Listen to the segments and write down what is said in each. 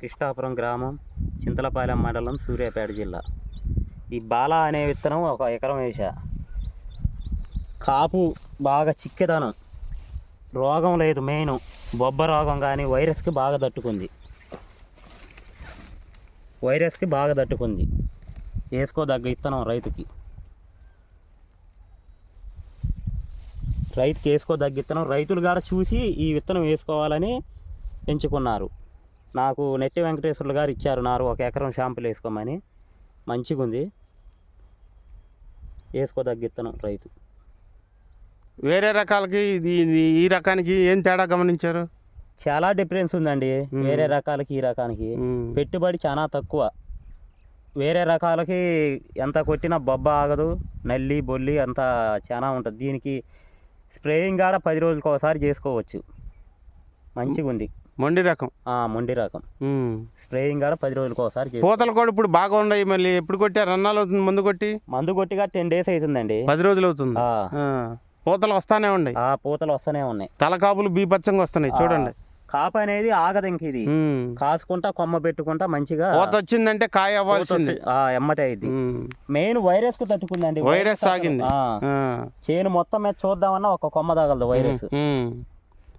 కృష్ణాపురం గ్రామం, చింతలపాలెం మండలం, సూర్యాపేట జిల్లా. ఈ బాలా అనే విత్తనం 1 ఎకరం వేసా. కాపు బాగా చిక్కెదనం, రోగం లేదు. మెయిన్ బొబ్బ రోగం కానీ వైరస్కి బాగా తట్టుకుంది. వేసుకోదగ్గ విత్తనం రైతుకి వేసుకోదగ్గ విత్తనం. రైతులు కూడా చూసి ఈ విత్తనం వేసుకోవాలని ఎంచుకున్నారు. నాకు నెట్టి వెంకటేశ్వర్లు గారు ఇచ్చారు 1 ఎకరం షాంపులు వేసుకోమని. మంచిగా ఉంది, వేసుకోదగ్గ విత్తనం రైతు. వేరే రకాలకి ఈ రకానికి ఏం తేడా గమనించారు? చాలా డిఫరెన్స్ ఉందండి. వేరే రకాలకి ఈ రకానికి పెట్టుబడి చాలా తక్కువ. వేరే రకాలకి ఎంత కొట్టినా బొబ్బ ఆగదు, నల్లి బొల్లి అంతా చాలా ఉంటుంది. దీనికి స్ప్రేయింగ్ కూడా 10 రోజులకు ఒకసారి చేసుకోవచ్చు. మంచిగా ఉంది. మొండి రకం స్ప్రేయింగ్ కూడా 10 రోజులకు ఒకసారి. పూతలు కూడా ఇప్పుడు బాగా ఉన్నాయి. మళ్ళీ ఎప్పుడు కొట్టారు? అన్నాలు అవుతుంది మందు కొట్టిగా 10 days అవుతుందండి. 10 రోజులు అవుతుంది. పూతలు వస్తానే ఉన్నాయి. తలకాపులు బీపచ్చంగా వస్తున్నాయి చూడండి. కాపు అనేది ఆగదు. ఇంక ఇది కాసుకుంటా కొమ్మ పెట్టుకుంటా మంచిగా పూత వచ్చిందంటే కాయ అవ్వాల్సింది ఎమ్మటే అయింది. మెయిన్ వైరస్ కు తట్టుకుందండి. వైరస్ ఆగింది. చేను మొత్తం మీద చూద్దామన్నా ఒక కొమ్మ తగలదు వైరస్.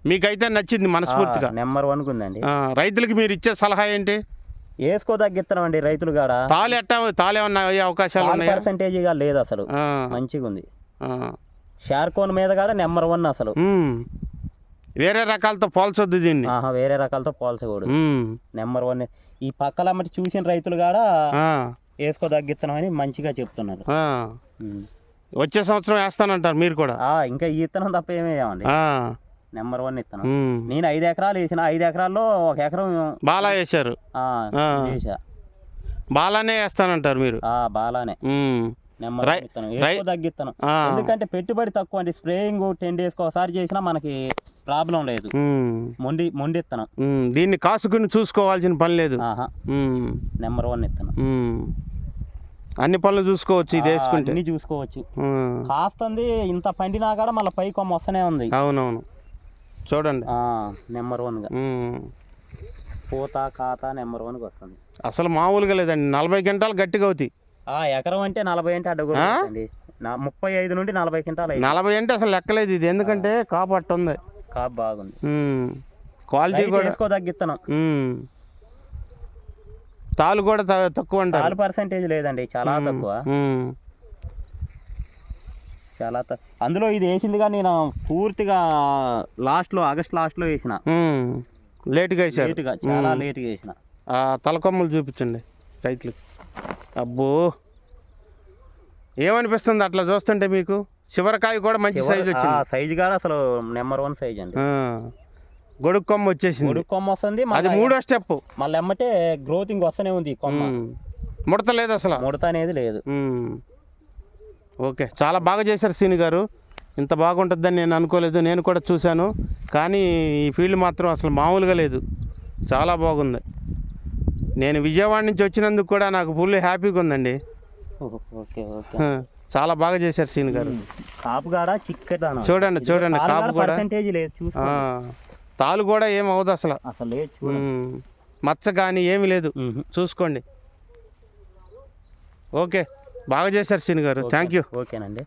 మీకైతే నచ్చింది మనస్ఫూర్తిగా. నెంబర్ 1 ఉందండి. రైతులకి మీరు ఇచ్చే సలహా ఏంటి? వేసుకోదగ్గిత్తనం అండి. రైతులు కాడ తాలు ఏమన్నా అవకాశాలు ఉన్నాయి? పర్సెంటేజ్గా లేదు అసలు. మంచిగా ఉంది. షార్కోన్ మీద కూడా నెంబర్ 1 అసలు. వేరే రకాలతో పోల్చొద్దు దీన్ని. వేరే రకాలతో పోల్చకూడదు. నెంబర్ 1. ఈ పక్కల మట్టి చూసిన రైతులు కూడా వేసుకోదగ్గిత్తనం అని మంచిగా చెప్తున్నారు. వచ్చే సంవత్సరం వేస్తానంటారు మీరు కూడా? ఇంకా ఈ విత్తనం తప్ప ఏమి వేయమండి. నెంబర్ 1 విత్తనం. నేను 5 ఎకరాలు వేసిన. 5 ఎకరాల్లో 1 ఎకరం బాలా వేశారు. బాలానే వేస్తానంటారు మీరు? బాలానే నెంబర్ 1 విత్తనం. వేసుకోదగ్గిత్తనం. ఎందుకంటే పెట్టుబడి తక్కువ అండి. స్ప్రేయింగ్ 10 days ఒకసారి చేసినా మనకి ప్రాబ్లం లేదు. మొండి విత్తనం. దీన్ని కాసుకుని చూసుకోవాల్సిన పని లేదు. నెంబర్ 1 విత్తనం. అన్ని పనులు చూసుకోవచ్చు. ఇది వేసుకుంటే అన్ని చూసుకోవచ్చు. కాస్తుంది ఇంత పండినా కూడా మళ్ళీ పై కొమ్మ వస్తూనే ఉంది. అవునవును చూడండి. నెంబర్ 1గా పూత ఖాతా నెంబర్ 1గా వస్తుంది. అసలు మామూలుగా లేదండి. 40 క్వింటాలు గట్టిగా అవుతాయి. ఎకరం అంటే 40 అంటే అడ్డగూడ 35 నుండి 40 క్వింటాలు. 40 అంటే అసలు లెక్కలేదు ఇది. ఎందుకంటే కాపు అట్ట ఉంది. కాపు బాగుంది. క్వాలిటీ కూడా వేసుకోదగ్గిత్తనం. తాలు కూడా తక్కువ అంటారు. తాలు పర్సెంటేజ్ లేదండి, చాలా తక్కువ. అందులో ఇది వేసిందిగా నేను పూర్తిగా ఆగస్ట్ లాస్ట్లో వేసిన. లేట్గా వేసారు. చాలా లేట్గా వేసిన. తలకొమ్మలు చూపించండి రైతులకు. అబ్బో ఏమనిపిస్తుంది అట్లా చూస్తుంటే మీకు? చివరికాయ కూడా మంచి సైజు వచ్చింది. సైజు కూడా అసలు నెంబర్ 1 సైజ్ అండి. గొడుగు కొమ్మ వచ్చేసింది. గొడుగు కొమ్మ వస్తుంది. అది 3వ స్టెప్. మళ్ళీ ఎమ్మటే గ్రోతింగ్ వస్తూనే ఉంది. కొమ్మ ముడత లేదు అసలు. ముడత అనేది లేదు. ఓకే, చాలా బాగా చేశారు శ్రీని గారు. ఇంత బాగుంటుందని నేను అనుకోలేదు. నేను కూడా చూశాను, కానీ ఈ ఫీల్డ్ మాత్రం అసలు మామూలుగా లేదు. చాలా బాగుంది. నేను విజయవాడ నుంచి వచ్చినందుకు కూడా నాకు ఫుల్ హ్యాపీగా ఉందండి. చాలా బాగా చేశారు శ్రీని గారు. కాపు కూడా చిక్కదనం చూడండి. కాపు కూడా తాలు కూడా ఏం అవదు అసలు. మచ్చ కానీ ఏమి లేదు. చూసుకోండి. ఓకే, బాగా చేశారు శ్రీని గారు. Thank you. ఓకేనండి.